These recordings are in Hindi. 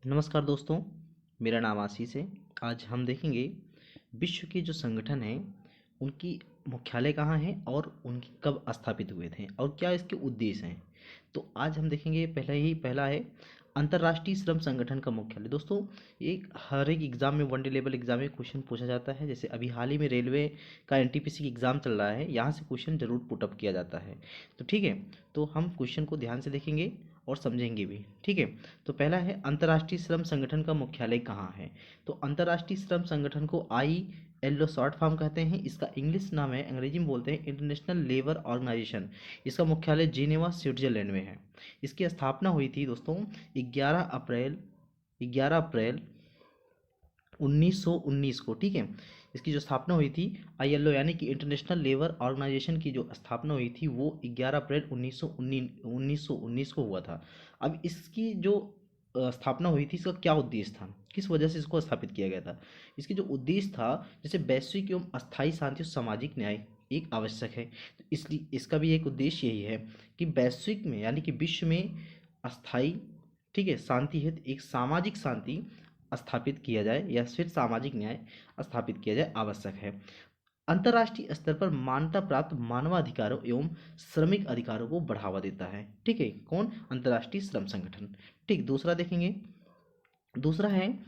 नमस्कार दोस्तों, मेरा नाम आशीष है। आज हम देखेंगे विश्व के जो संगठन हैं उनकी मुख्यालय कहाँ है और उनकी कब स्थापित हुए थे और क्या इसके उद्देश्य हैं। तो आज हम देखेंगे पहला है अंतर्राष्ट्रीय श्रम संगठन का मुख्यालय। दोस्तों, एक हर एक एग्जाम में वन डे लेवल एग्जाम में क्वेश्चन पूछा जाता है। जैसे अभी हाल ही में रेलवे का एनटीपीसी की एग्ज़ाम चल रहा है, यहाँ से क्वेश्चन जरूर पुटअप किया जाता है। तो ठीक है, तो हम क्वेश्चन को ध्यान से देखेंगे और समझेंगे भी। ठीक है, तो पहला है अंतर्राष्ट्रीय श्रम संगठन का मुख्यालय कहाँ है। तो अंतर्राष्ट्रीय श्रम संगठन को ILO शॉर्ट फॉर्म कहते हैं। इसका इंग्लिश नाम है, अंग्रेजी में बोलते हैं इंटरनेशनल लेबर ऑर्गेनाइजेशन। इसका मुख्यालय जिनेवा स्विट्जरलैंड में है। इसकी स्थापना हुई थी दोस्तों 11 अप्रैल 1919 को। ठीक है, इसकी जो स्थापना हुई थी ILO यानी कि इंटरनेशनल लेबर ऑर्गेनाइजेशन की जो स्थापना हुई थी वो 11 अप्रैल 1919 को हुआ था। अब इसकी जो स्थापना हुई थी, इसका क्या उद्देश्य था, किस वजह से इसको स्थापित किया गया था। इसकी जो उद्देश्य था, जैसे वैश्विक एवं अस्थायी शांति और सामाजिक न्याय एक आवश्यक है, तो इसलिए इसका भी एक उद्देश्य यही है कि वैश्विक में यानी कि विश्व में अस्थायी, ठीक है, शांति हेतु एक सामाजिक शांति स्थापित किया जाए या फिर सामाजिक न्याय स्थापित किया जाए आवश्यक है। अंतर्राष्ट्रीय स्तर पर मान्यता प्राप्त मानवाधिकारों एवं श्रमिक अधिकारों को बढ़ावा देता है। ठीक है, कौन? अंतर्राष्ट्रीय श्रम संगठन। ठीक, दूसरा देखेंगे। दूसरा है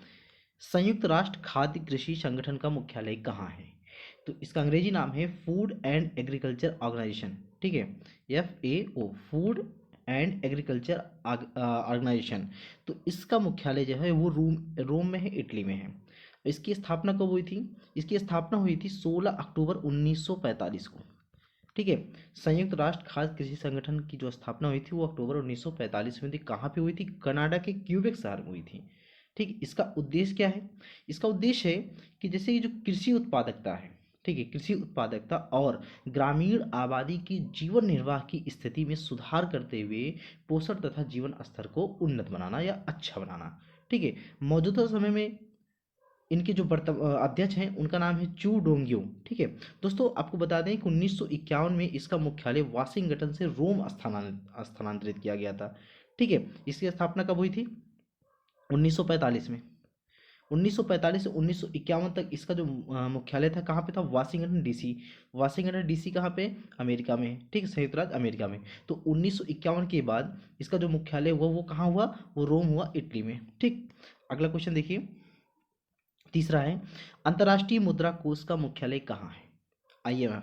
संयुक्त राष्ट्र खाद्य कृषि संगठन का मुख्यालय कहाँ है। तो इसका अंग्रेजी नाम है फूड एंड एग्रीकल्चर ऑर्गेनाइजेशन। ठीक है, FAO, Food and Agriculture Organisation. तो इसका मुख्यालय जो है वो रोम में है, इटली में है। इसकी स्थापना कब हुई थी? इसकी स्थापना हुई थी 16 अक्टूबर 1945 को। ठीक है, संयुक्त राष्ट्र खाद्य कृषि संगठन की जो स्थापना हुई थी वो अक्टूबर 1945 में थी। कहाँ पे हुई थी? कनाडा के क्यूबेक शहर में हुई थी। ठीक, इसका उद्देश्य क्या है? इसका उद्देश्य है कि जैसे ये जो कृषि उत्पादकता है, ठीक है, कृषि उत्पादकता और ग्रामीण आबादी की जीवन निर्वाह की स्थिति में सुधार करते हुए पोषण तथा जीवन स्तर को उन्नत बनाना या अच्छा बनाना। ठीक है, मौजूदा समय में इनके जो अध्यक्ष हैं उनका नाम है चू डोंग्यू। ठीक है दोस्तों, आपको बता दें कि 1951 में इसका मुख्यालय वाशिंगटन से रोम स्थानांतरित किया गया था। ठीक है, इसकी स्थापना कब हुई थी? 1945 में। 1945 से 1951 तक इसका जो मुख्यालय था कहाँ पे था? Washington DC। वाशिंगटन DC कहाँ पे? अमेरिका में है। ठीक है, संयुक्त राज्य अमेरिका में। तो 1951 के बाद इसका जो मुख्यालय हुआ वो कहाँ हुआ? वो रोम हुआ, इटली में। ठीक, अगला क्वेश्चन देखिए। तीसरा है अंतर्राष्ट्रीय मुद्रा कोष का मुख्यालय कहाँ है? IMF,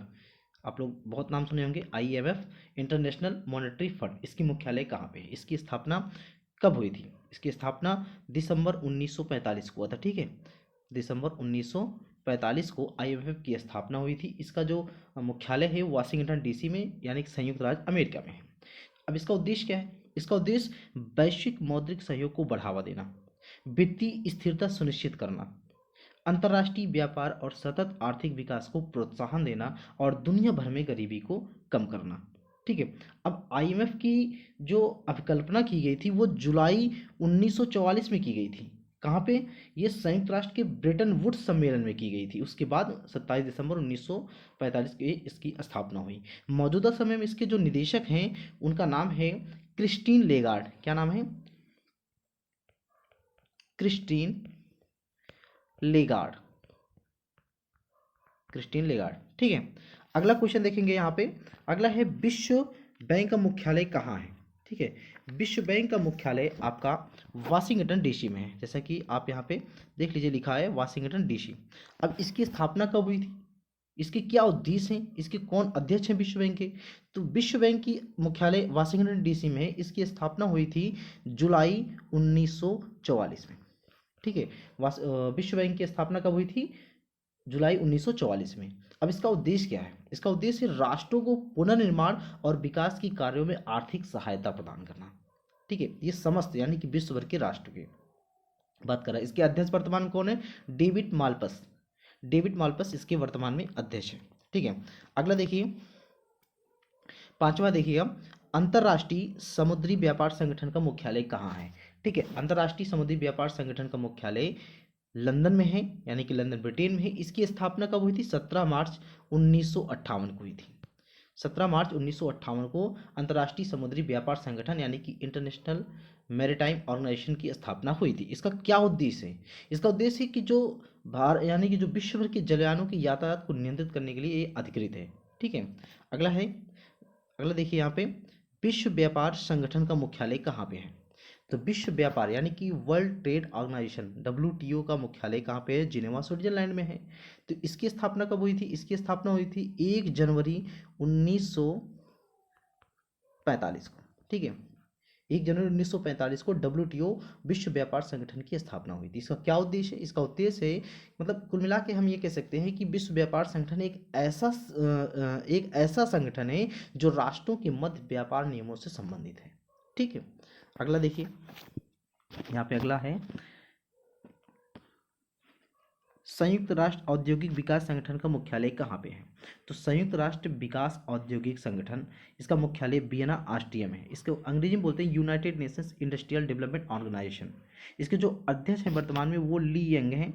आप लोग बहुत नाम सुने होंगे। IMF, इंटरनेशनल मॉनेटरी फंड, इसकी मुख्यालय कहाँ पे है? इसकी स्थापना कब हुई थी? इसकी स्थापना दिसंबर 1945 को हुआ था। ठीक है, दिसंबर 1945 को IMF की स्थापना हुई थी। इसका जो मुख्यालय है वाशिंगटन DC में यानी कि संयुक्त राज्य अमेरिका में है। अब इसका उद्देश्य क्या है? इसका उद्देश्य वैश्विक मौद्रिक सहयोग को बढ़ावा देना, वित्तीय स्थिरता सुनिश्चित करना, अंतर्राष्ट्रीय व्यापार और सतत आर्थिक विकास को प्रोत्साहन देना और दुनिया भर में गरीबी को कम करना। ठीक है, अब IMF की जो अभिकल्पना की गई थी वो जुलाई 1944 में की गई थी। कहाँ पे? ये संयुक्त राष्ट्र के ब्रेटन वुड्स सम्मेलन में की गई थी। उसके बाद 27 दिसंबर 1945 के इसकी स्थापना हुई। मौजूदा समय में इसके जो निदेशक हैं उनका नाम है क्रिस्टीन लेगार्ड। क्या नाम है? Christine Lagarde. Christine Lagarde. ठीक है, अगला क्वेश्चन देखेंगे यहाँ पे। अगला है विश्व बैंक का मुख्यालय कहाँ है? ठीक है, विश्व बैंक का मुख्यालय आपका वाशिंगटन DC में है। जैसा कि आप यहाँ पे देख लीजिए, लिखा है वाशिंगटन DC। अब इसकी स्थापना कब हुई थी? इसके क्या उद्देश्य हैं? इसके कौन अध्यक्ष हैं विश्व बैंक के? तो विश्व बैंक की मुख्यालय वाशिंगटन DC में है। इसकी स्थापना हुई थी जुलाई 1944 में। ठीक है, विश्व बैंक की स्थापना कब हुई थी? जुलाई 1944 में। अब इसका उद्देश्य क्या है? इसका उद्देश्य राष्ट्रों को पुनर्निर्माण और विकास की कार्यों में आर्थिक सहायता प्रदान करना। ठीक है, ये समस्त यानी कि विश्व भर के राष्ट्र की बात कर रहा है। इसके अध्यक्ष वर्तमान कौन है? डेविड माल्पस। डेविड माल्पस इसके वर्तमान में अध्यक्ष है। ठीक है, अगला देखिए, पांचवा देखिएगा, अंतर्राष्ट्रीय समुद्री व्यापार संगठन का मुख्यालय कहाँ है? ठीक है, अंतर्राष्ट्रीय समुद्री व्यापार संगठन का मुख्यालय लंदन में है यानी कि लंदन ब्रिटेन में है। इसकी स्थापना कब हुई थी? 17 मार्च 1958 को हुई थी। 17 मार्च 1958 को अंतर्राष्ट्रीय समुद्री व्यापार संगठन यानी कि इंटरनेशनल मैरीटाइम ऑर्गेनाइजेशन की स्थापना हुई थी। इसका क्या उद्देश्य है? इसका उद्देश्य है कि जो यानी कि जो विश्व भर के जलयानों की यातायात को नियंत्रित करने के लिए ये अधिकृत है। ठीक है। अगला है, अगला देखिए यहाँ पे, विश्व व्यापार संगठन का मुख्यालय कहाँ पे है? तो विश्व व्यापार यानी कि वर्ल्ड ट्रेड ऑर्गेनाइजेशन WTO का मुख्यालय कहाँ पे है? जिनेवा स्विट्जरलैंड में है। तो इसकी स्थापना कब हुई थी? इसकी स्थापना हुई थी 1 जनवरी 1945 को। ठीक है, 1 जनवरी 1945 को WTO विश्व व्यापार संगठन की स्थापना हुई थी। इसका क्या उद्देश्य है? इसका उद्देश्य है, मतलब कुल मिला के हम ये कह सकते हैं कि विश्व व्यापार संगठन एक ऐसा संगठन है जो राष्ट्रों के मध्य व्यापार नियमों से संबंधित है। ठीक है। अगला देखिए, यहाँ पे अगला है, संयुक्त राष्ट्र औद्योगिक विकास संगठन का मुख्यालय कहाँ पे है? तो संयुक्त राष्ट्र विकास औद्योगिक संगठन, इसका मुख्यालय वियना ऑस्ट्रिया में है। इसको अंग्रेजी में बोलते हैं United Nations Industrial Development Organisation. इसके जो अध्यक्ष हैं वर्तमान में वो ली यंग हैं।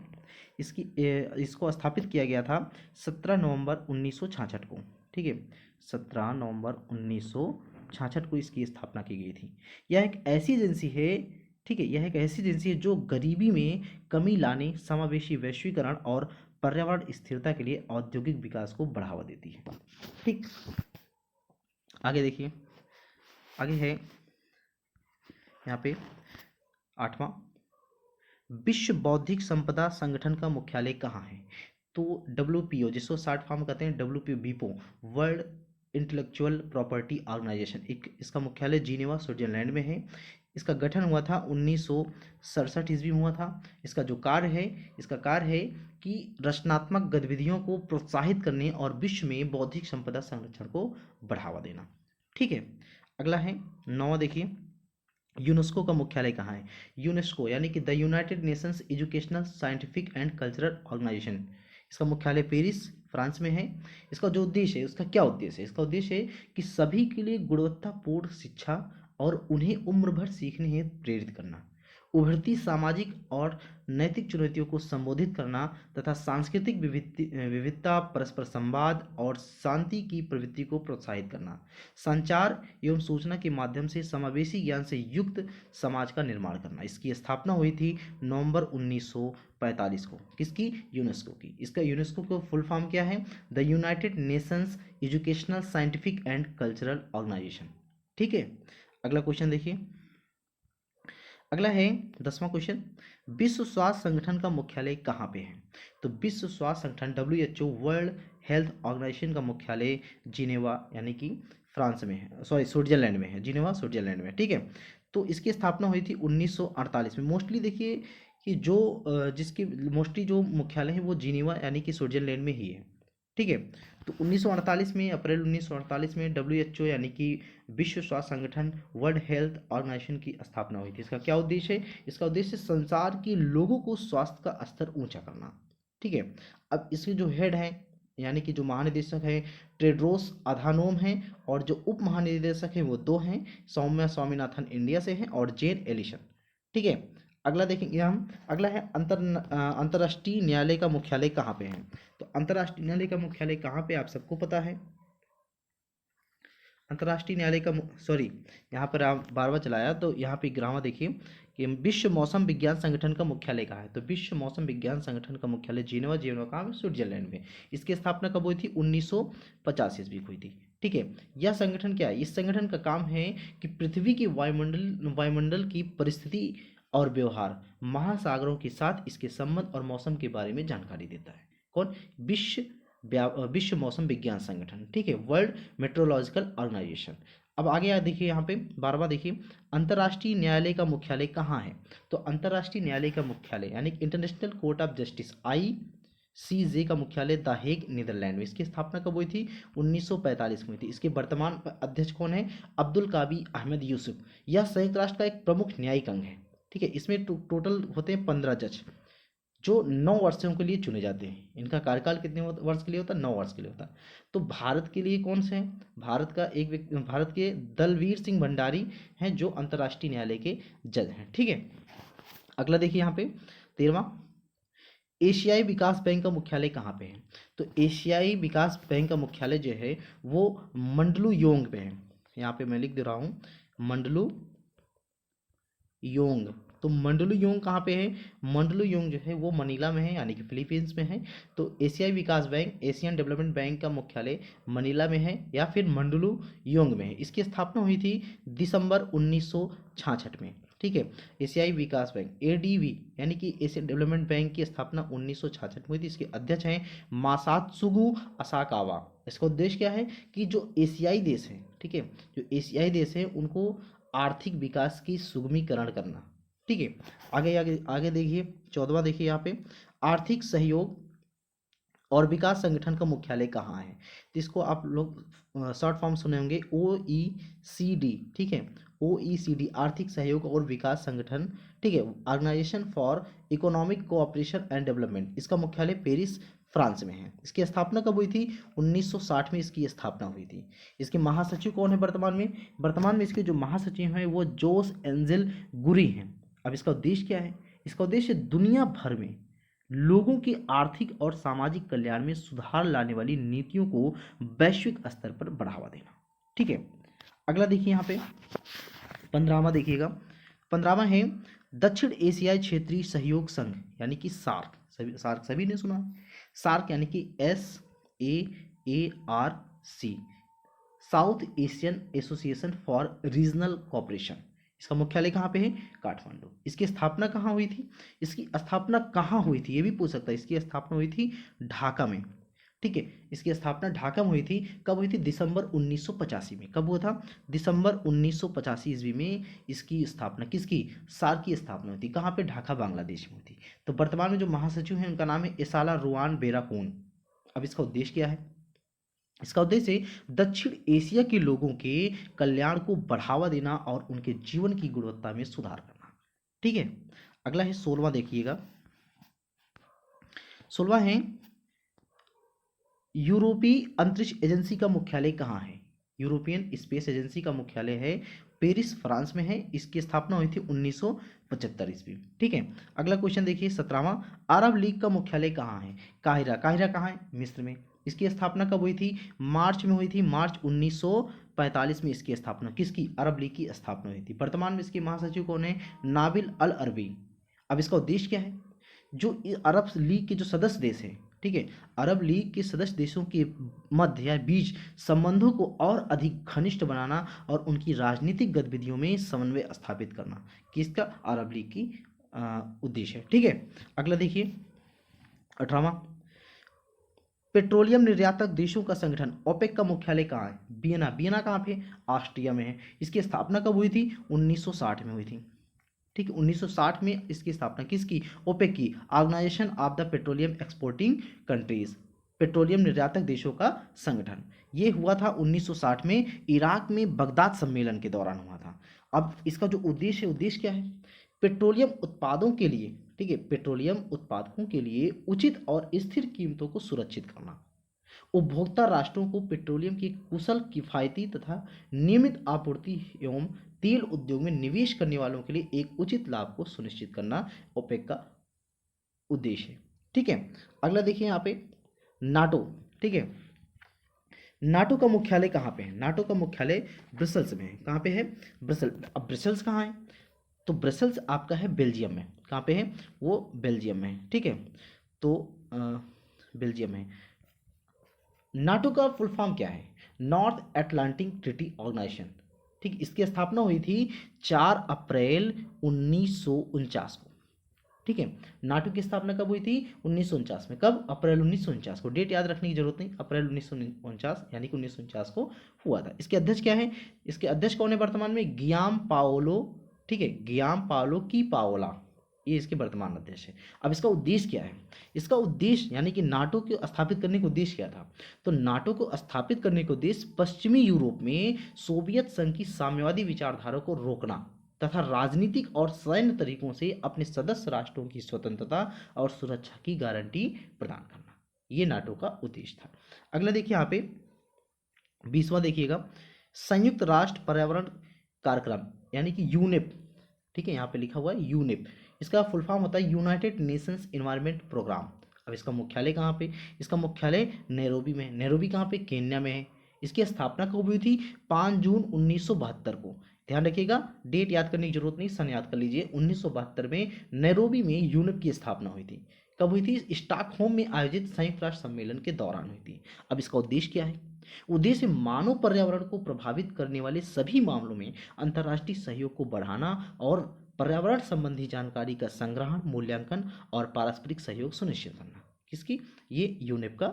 इसको स्थापित किया गया था 17 नवंबर 1966 को। ठीक है, 17 नवंबर 1966 को इसकी स्थापना की गई थी। यह एक ऐसी एजेंसी है, ठीक है, यह एक ऐसी एजेंसी है जो गरीबी में कमी लाने, समावेशी वैश्वीकरण और पर्यावरण स्थिरता के लिए औद्योगिक विकास को बढ़ावा देती है। ठीक, आगे देखिए, आगे है यहाँ पे 8वां, विश्व बौद्धिक संपदा संगठन का मुख्यालय कहाँ है? तो WPO, जिसको शॉर्ट फॉर्म कहते हैं WPO, World Intellectual Property Organisation, इसका मुख्यालय जिनेवा स्विट्जरलैंड में है। इसका गठन हुआ था 1967 ईस्वी में हुआ था। इसका जो कार्य है, इसका कार्य है कि रचनात्मक गतिविधियों को प्रोत्साहित करने और विश्व में बौद्धिक संपदा संरक्षण को बढ़ावा देना। ठीक है। अगला है 9वां, देखिए, यूनेस्को का मुख्यालय कहाँ है? यूनेस्को यानी कि the United Nations Educational Scientific and Cultural Organisation, इसका मुख्यालय पेरिस, फ्रांस में है। इसका जो उद्देश्य है, उसका क्या उद्देश्य है? इसका उद्देश्य है कि सभी के लिए गुणवत्तापूर्ण शिक्षा और उन्हें उम्र भर सीखने हेतु प्रेरित करना, उभरती सामाजिक और नैतिक चुनौतियों को संबोधित करना तथा सांस्कृतिक विविधता, परस्पर संवाद और शांति की प्रवृत्ति को प्रोत्साहित करना, संचार एवं सूचना के माध्यम से समावेशी ज्ञान से युक्त समाज का निर्माण करना। इसकी स्थापना हुई थी नवंबर 1945 को। किसकी? यूनेस्को की। इसका यूनेस्को का फुल फॉर्म क्या है? The United Nations Educational Scientific and Cultural Organisation. ठीक है। अगला क्वेश्चन देखिए, अगला है 10वां क्वेश्चन, विश्व स्वास्थ्य संगठन का मुख्यालय कहाँ पे है? तो विश्व स्वास्थ्य संगठन WHO वर्ल्ड हेल्थ ऑर्गेनाइजेशन का मुख्यालय जिनेवा यानी कि फ्रांस में है, सॉरी स्विट्जरलैंड में है, जिनेवा स्विट्जरलैंड में। ठीक है। तो इसकी स्थापना हुई थी 1948 में। मोस्टली देखिए कि जो जिसकी मोस्टली जो मुख्यालय है वो जिनेवा यानी कि स्विट्जरलैंड में ही है। ठीक है। तो 1948 में, अप्रैल 1948 में WHO यानी कि विश्व स्वास्थ्य संगठन वर्ल्ड हेल्थ ऑर्गेनाइजेशन की स्थापना हुई थी। इसका क्या उद्देश्य है? इसका उद्देश्य संसार के लोगों को स्वास्थ्य का स्तर ऊंचा करना। ठीक है। अब इसके जो हेड हैं यानी कि जो महानिदेशक है टेड्रोस अधानोम हैं, और जो उप महानिदेशक हैं वो 2 हैं, सौम्या स्वामीनाथन इंडिया से हैं और जेन एलिसन। ठीक है। अगला देखेंगे हम, अगला है अंतर्राष्ट्रीय न्यायालय का मुख्यालय कहाँ पे है? तो अंतर्राष्ट्रीय न्यायालय का मुख्यालय कहाँ पे आप सबको पता है? अंतर्राष्ट्रीय न्यायालय का सॉरी, यहाँ पर आप बार बार चलाया, तो यहाँ पे ग्रामर देखिए कि विश्व मौसम विज्ञान संगठन का मुख्यालय कहाँ है? तो विश्व मौसम विज्ञान संगठन का मुख्यालय जिनेवा, जिनेवा कहाँ है? स्विट्जरलैंड में। इसकी स्थापना कब हुई थी? 1950 ईस्वी को हुई थी। ठीक है। यह संगठन क्या है? इस संगठन का काम है कि पृथ्वी की वायुमंडल की परिस्थिति और व्यवहार, महासागरों के साथ इसके संबंध और मौसम के बारे में जानकारी देता है। कौन? विश्व मौसम विज्ञान संगठन। ठीक है, वर्ल्ड मेट्रोलॉजिकल ऑर्गेनाइजेशन। अब आगे देखिए, यहाँ पे 12वां देखिए, अंतर्राष्ट्रीय न्यायालय का मुख्यालय कहाँ है? तो अंतर्राष्ट्रीय न्यायालय का मुख्यालय यानी international court of justice ICJ का मुख्यालय द हेग, नीदरलैंड में। इसकी स्थापना कब हुई थी? 1945 में हुई थी। इसके वर्तमान अध्यक्ष कौन है? अब्दुल कावी अहमद यूसुफ। यह संयुक्त राष्ट्र का एक प्रमुख न्यायिक अंग है। ठीक है। इसमें टोटल होते हैं 15 जज जो 9 वर्षों के लिए चुने जाते हैं। इनका कार्यकाल कितने वर्ष के लिए होता है? 9 वर्ष के लिए होता है। तो भारत के लिए कौन से हैं? भारत के दलवीर सिंह भंडारी हैं जो अंतर्राष्ट्रीय न्यायालय के जज हैं। ठीक है। अगला देखिए यहाँ पे 13वां, एशियाई विकास बैंक का मुख्यालय कहाँ पे है? तो एशियाई विकास बैंक का मुख्यालय जो है वो मंडलू योंग पे है। यहाँ पे मैं लिख दे रहा हूँ, मंडलू योंग। तो मंडलू योंग कहाँ पे है? मंडलू योंग जो है वो मनीला में है, यानी कि फिलीपींस में है। तो एशियाई विकास बैंक, एशियन डेवलपमेंट बैंक का मुख्यालय मनीला में है या फिर मंडलू योंग में है। इसकी स्थापना हुई थी दिसंबर 1966 में। ठीक है, एशियाई विकास बैंक एडीबी यानी कि एशियन डेवलपमेंट बैंक की स्थापना 1966 में हुई थी। इसके अध्यक्ष हैं मासात्सुगु असाकावा। इसका उद्देश्य क्या है कि जो एशियाई देश हैं, ठीक है, जो एशियाई देश हैं उनको आर्थिक विकास की सुगमीकरण करना। ठीक है, आगे आगे आगे देखिए 14वां देखिए यहाँ पे, आर्थिक सहयोग और विकास संगठन का मुख्यालय कहाँ है? तो इसको आप लोग शॉर्ट फॉर्म सुने होंगे OECD। ठीक है, OECD आर्थिक सहयोग और विकास संगठन। ठीक है, Organisation for Economic Cooperation and Development. इसका मुख्यालय पेरिस फ्रांस में है। इसकी स्थापना कब हुई थी? 1960 में इसकी स्थापना हुई थी। इसके महासचिव कौन है वर्तमान में? वर्तमान में इसके जो महासचिव हैं वो जोस एंजेल गुरी हैं। अब इसका उद्देश्य क्या है? इसका उद्देश्य दुनिया भर में लोगों के आर्थिक और सामाजिक कल्याण में सुधार लाने वाली नीतियों को वैश्विक स्तर पर बढ़ावा देना। ठीक है, अगला देखिए यहाँ पे 15वां देखिएगा। 15वां है दक्षिण एशियाई क्षेत्रीय सहयोग संघ यानी कि सार्क। सभी ने सुना है? सार्क यानी कि SAARC, south Asian association for regional cooperation. इसका मुख्यालय कहाँ पे है? काठमांडू। इसकी स्थापना कहाँ हुई थी? इसकी स्थापना कहाँ हुई थी ये भी पूछ सकता है। इसकी स्थापना हुई थी ढाका में। ठीक है, इसकी स्थापना ढाका में हुई थी। कब हुई थी? दिसंबर 1985 में। कब हुआ था? दिसंबर 1985 ईस्वी में इसकी स्थापना, किसकी? सार्क की स्थापना हुई थी। कहाँ पे? ढाका बांग्लादेश में हुई थी। तो वर्तमान में जो महासचिव हैं उनका नाम है एसाला रुआन बेरापून। अब इसका उद्देश्य क्या है? इसका उद्देश्य दक्षिण एशिया के लोगों के कल्याण को बढ़ावा देना और उनके जीवन की गुणवत्ता में सुधार करना। ठीक है, अगला है 16वां देखिएगा। 16वां है यूरोपीय अंतरिक्ष एजेंसी का मुख्यालय कहाँ है? यूरोपियन स्पेस एजेंसी का मुख्यालय है पेरिस फ्रांस में है। इसकी स्थापना हुई थी 1975 ईस्वी। ठीक है, अगला क्वेश्चन देखिए 17वां, अरब लीग का मुख्यालय कहाँ है? काहिरा। काहिरा कहाँ है? मिस्र में। इसकी स्थापना कब हुई थी? मार्च में हुई थी। मार्च 1945 में इसकी स्थापना, किसकी? अरब लीग की स्थापना हुई थी। वर्तमान में इसके महासचिव कौन है? नाबिल अल अरबी। अब इसका उद्देश्य क्या है? जो अरब लीग के जो सदस्य देश हैं, ठीक है, अरब लीग के सदस्य देशों के मध्य या बीच संबंधों को और अधिक घनिष्ठ बनाना और उनकी राजनीतिक गतिविधियों में समन्वय स्थापित करना, किसका? अरब लीग की उद्देश्य है। ठीक है, अगला देखिए 18वां, पेट्रोलियम निर्यातक देशों का संगठन ओपेक का मुख्यालय कहाँ है? वियना। वियना कहाँ पे? ऑस्ट्रिया में है। इसकी स्थापना कब हुई थी? 1960 में हुई थी। ठीक है, 1960 में इसकी स्थापना, किसकी? ओपेक की, Organisation of the Petroleum Exporting Countries, petroleum निर्यातक देशों का संगठन। ये हुआ था 1960 में, इराक में बगदाद सम्मेलन के दौरान हुआ था। अब इसका जो उद्देश्य है, उद्देश्य क्या है? पेट्रोलियम उत्पादों के लिए, ठीक है, पेट्रोलियम उत्पादकों के लिए उचित और स्थिर कीमतों को सुरक्षित करना, उपभोक्ता राष्ट्रों को पेट्रोलियम की कुशल, किफायती तथा नियमित आपूर्ति एवं तेल उद्योग में निवेश करने वालों के लिए एक उचित लाभ को सुनिश्चित करना ओपेक का उद्देश्य है। ठीक है, अगला देखिए यहाँ पे नाटो। ठीक है, नाटो का मुख्यालय कहाँ पे है? नाटो का मुख्यालय ब्रसल्स में है। कहाँ पे है? ब्रसल। अब ब्रसल्स कहाँ है? तो ब्रसल्स आपका है बेल्जियम में। कहाँ पे है? वो बेल्जियम में है। ठीक है, तो बेल्जियम में। नाटो का फुल फॉर्म क्या है? North Atlantic Treaty Organisation. ठीक, इसकी स्थापना हुई थी 4 अप्रैल 1949 को। ठीक है, नाटो की स्थापना कब हुई थी? 1949 में। कब? अप्रैल 1949 को। डेट याद रखने की जरूरत नहीं, अप्रैल 1949 यानी कि 1949 को हुआ था। इसके अध्यक्ष क्या है? इसके अध्यक्ष कौन है वर्तमान में? गियाम पाओलो। ठीक है, गियाम पाओलो की पाओला, ये इसके वर्तमान अध्यक्ष है। अब इसका उद्देश्य क्या है? इसका उद्देश्य यानी कि नाटो को स्थापित करने का उद्देश्य क्या था? तो नाटो को स्थापित करने का उद्देश्य पश्चिमी यूरोप में सोवियत संघ की साम्यवादी विचारधारा को रोकना तथा राजनीतिक और सैन्य तरीकों से अपने सदस्य राष्ट्रों की स्वतंत्रता और सुरक्षा की गारंटी प्रदान करना, ये नाटो का उद्देश्य था। अगला देखिए यहाँ पे 20वां देखिएगा, संयुक्त राष्ट्र पर्यावरण कार्यक्रम यानी कि यूनेप। ठीक है, यहाँ पे लिखा हुआ है यूनेप। इसका फुल फॉर्म होता है यूनाइटेड नेशंस एनवायरनमेंट प्रोग्राम। अब इसका मुख्यालय कहाँ पे? इसका मुख्यालय नैरोबी में है। नैरोबी कहाँ पे? केन्या में है। इसकी स्थापना कब हुई थी? 5 जून 1972 को। ध्यान रखिएगा, डेट याद करने की जरूरत नहीं, सन याद कर लीजिए। 1972 में नैरोबी में यूनिप की स्थापना हुई थी। कब हुई थी? स्टॉकहोम में आयोजित संयुक्त राष्ट्र सम्मेलन के दौरान हुई थी। अब इसका उद्देश्य क्या है? उद्देश्य मानव पर्यावरण को प्रभावित करने वाले सभी मामलों में अंतर्राष्ट्रीय सहयोग को बढ़ाना और पर्यावरण संबंधी जानकारी का संग्रहण, मूल्यांकन और पारस्परिक सहयोग सुनिश्चित करना। किसकी? ये यूनेप का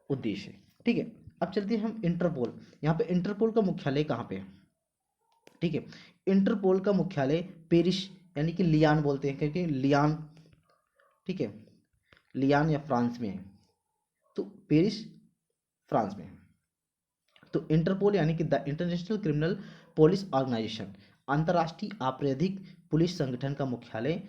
उद्देश्य है। ठीक है, अब चलते हैं हम इंटरपोल। यहाँ पे इंटरपोल का मुख्यालय कहाँ पे है? ठीक है, इंटरपोल का मुख्यालय पेरिस यानी कि लियान बोलते हैं, क्योंकि लियान, ठीक है, लियान या फ्रांस में है, तो पेरिस फ्रांस में है। तो इंटरपोल यानी कि the International Criminal Police Organisation, अंतर्राष्ट्रीय आपराधिक पुलिस संगठन का मुख्यालय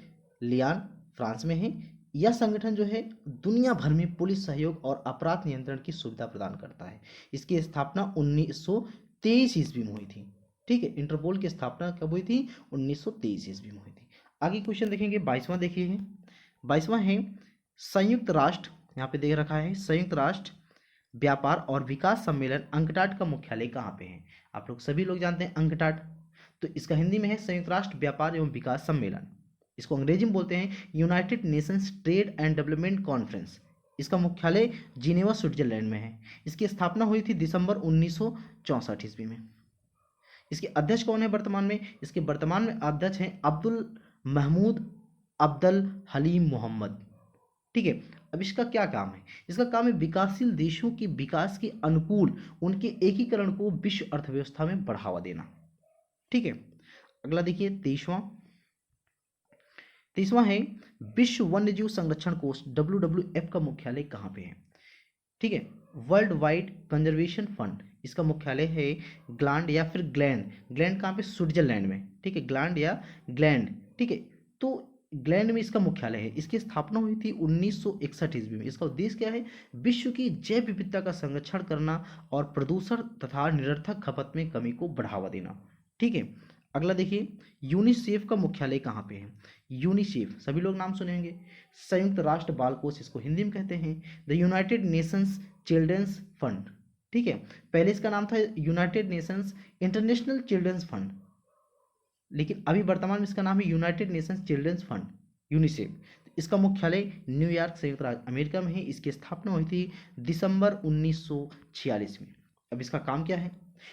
लियान फ्रांस में है। यह संगठन जो है दुनिया भर में पुलिस सहयोग और अपराध नियंत्रण की सुविधा प्रदान करता है। इसकी स्थापना 1923 ईस्वी में हुई थी। ठीक है, इंटरपोल की स्थापना कब हुई थी? 1923 ईस्वी में हुई थी। आगे क्वेश्चन देखेंगे, 22वां देखिए। 22वां है संयुक्त राष्ट्र, यहाँ पे देख रखा है संयुक्त राष्ट्र व्यापार और विकास सम्मेलन अंकटाड का मुख्यालय कहाँ पे है? आप लोग सभी लोग जानते हैं अंकटाड, तो इसका हिंदी में है संयुक्त राष्ट्र व्यापार एवं विकास सम्मेलन। इसको अंग्रेजी में बोलते हैं United Nations trade and development conference. इसका मुख्यालय जिनेवा स्विट्जरलैंड में है। इसकी स्थापना हुई थी दिसंबर 1964 ईस्वी में। इसके अध्यक्ष कौन है वर्तमान में? इसके वर्तमान में अध्यक्ष हैं अब्दुल महमूद अब्दुल हलीम मोहम्मद। ठीक है, अब इसका क्या काम है? इसका काम है विकासशील देशों के विकास के अनुकूल उनके एकीकरण को विश्व अर्थव्यवस्था में बढ़ावा देना। ठीक है, अगला देखिए 23वां है विश्व वन्यजीव संरक्षण कोष WWF का मुख्यालय कहाँ पे है? ठीक है, वर्ल्ड वाइड कंजर्वेशन फंड, इसका मुख्यालय है ग्लैंड या फिर ग्लैंड। ग्लैंड कहाँ पे? स्विट्जरलैंड में। ठीक है, ग्लैंड या ग्लैंड। ठीक है, तो ग्लैंड में इसका मुख्यालय है। इसकी स्थापना हुई थी 1961 ईस्वी में। इसका उद्देश्य क्या है? विश्व की जैव विविधता का संरक्षण करना और प्रदूषण तथा निरर्थक खपत में कमी को बढ़ावा देना। ठीक है, अगला देखिए यूनिसेफ का मुख्यालय कहाँ पे है? यूनिसेफ सभी लोग नाम सुने होंगे, संयुक्त राष्ट्र बाल कोष इसको हिंदी में कहते हैं, the United Nations Children's Fund. ठीक है, पहले इसका नाम था United Nations International Children's Fund, लेकिन अभी वर्तमान में इसका नाम है United Nations Children's Fund, UNICEF. इसका मुख्यालय न्यूयॉर्क संयुक्त राज्य अमेरिका में है। इसकी स्थापना हुई थी दिसंबर 1946 में। अब इसका काम क्या है?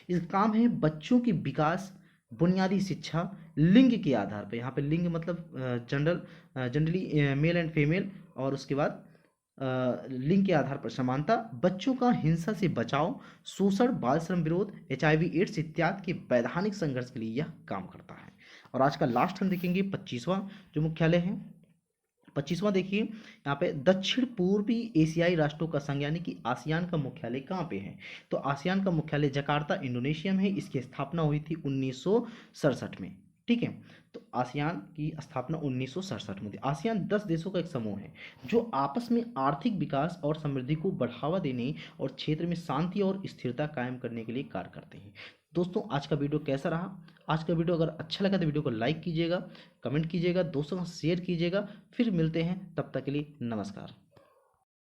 इसका काम है बच्चों की विकास, बुनियादी शिक्षा, लिंग के आधार पर, यहाँ पे लिंग मतलब जनरली मेल एंड फीमेल, और उसके बाद लिंग के आधार पर समानता, बच्चों का हिंसा से बचाव, शोषण, बाल श्रम विरोध, HIV एड्स इत्यादि के वैधानिक संघर्ष के लिए यह काम करता है। और आज का लास्ट हम देखेंगे 25वां जो मुख्यालय है। 25वां देखिए, यहाँ पे दक्षिण पूर्वी एशियाई राष्ट्रों का संघ यानी कि आसियान का मुख्यालय कहाँ पे है? तो आसियान का मुख्यालय जकार्ता इंडोनेशिया में है। इसकी स्थापना हुई थी 1967 में। ठीक है, तो आसियान की स्थापना 1967 में थी। आसियान 10 देशों का एक समूह है जो आपस में आर्थिक विकास और समृद्धि को बढ़ावा देने और क्षेत्र में शांति और स्थिरता कायम करने के लिए कार्य करते हैं। दोस्तों, आज का वीडियो कैसा रहा? आज का वीडियो अगर अच्छा लगा तो वीडियो को लाइक कीजिएगा, कमेंट कीजिएगा, दोस्तों का शेयर कीजिएगा। फिर मिलते हैं, तब तक के लिए नमस्कार।